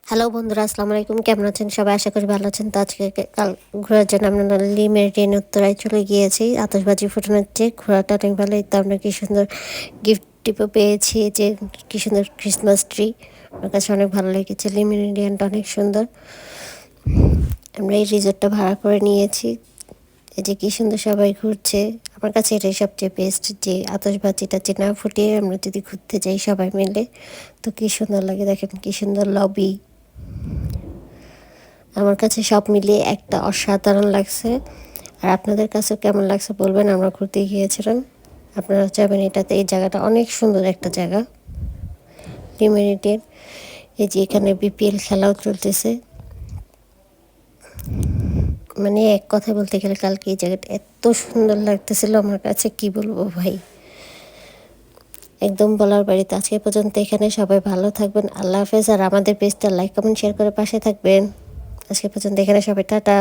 Hello বন্ধুরা, আসসালামু আলাইকুম। কেমন আছেন সবাই? আশা করি ভালো আছেন। তো আজকে কাল ঘোরার জন্য আমরা লি মেরিডিয়ান উত্তরায় চলে গিয়েছি। আতশবাজি ফুটানোর চেয়ে ঘোরাটা অনেক ভালো। তো আমরা কি সুন্দর গিফট টিপও পেয়েছি, যে কি সুন্দর ক্রিসমাস ট্রি। আমার কাছে অনেক ভালো লেগেছে। লি মেরিডিয়ানটা অনেক সুন্দর। আমরা এই রিসোর্টটা ভাড়া করে নিয়েছি। এই যে কি সুন্দর সবাই ঘুরছে। আমার কাছে এটাই সবচেয়ে বেস্ট, যে আতশবাজিটা যে না ফুটিয়ে আমরা যদি ঘুরতে যাই সবাই মিলে, তো কি সুন্দর লাগে। দেখেন কি সুন্দর লবি। আমার কাছে সব মিলিয়ে একটা অসাধারণ লাগছে। আর আপনাদের কাছে কেমন লাগছে বলবেন। আমরা ঘুরতে গিয়েছিলাম, আপনারা যাবেন এটাতে। এই জায়গাটা অনেক সুন্দর একটা জায়গা, লিমিটেড। এই যে এখানে বিপিএল খেলাও চলতেছে। মানে এক কথা বলতে গেলে কালকে এই জায়গাটা এত সুন্দর লাগতেছিল আমার কাছে, কি বলবো ভাই, একদম বলার বাড়িতে। আজকে পর্যন্ত এখানে সবাই ভালো থাকবেন। আল্লাহ হাফেজ। আর আমাদের পেজটা লাইক কমেন্ট শেয়ার করে পাশে থাকবেন। আজকে পর্যন্ত এখানে সবাই টাটা।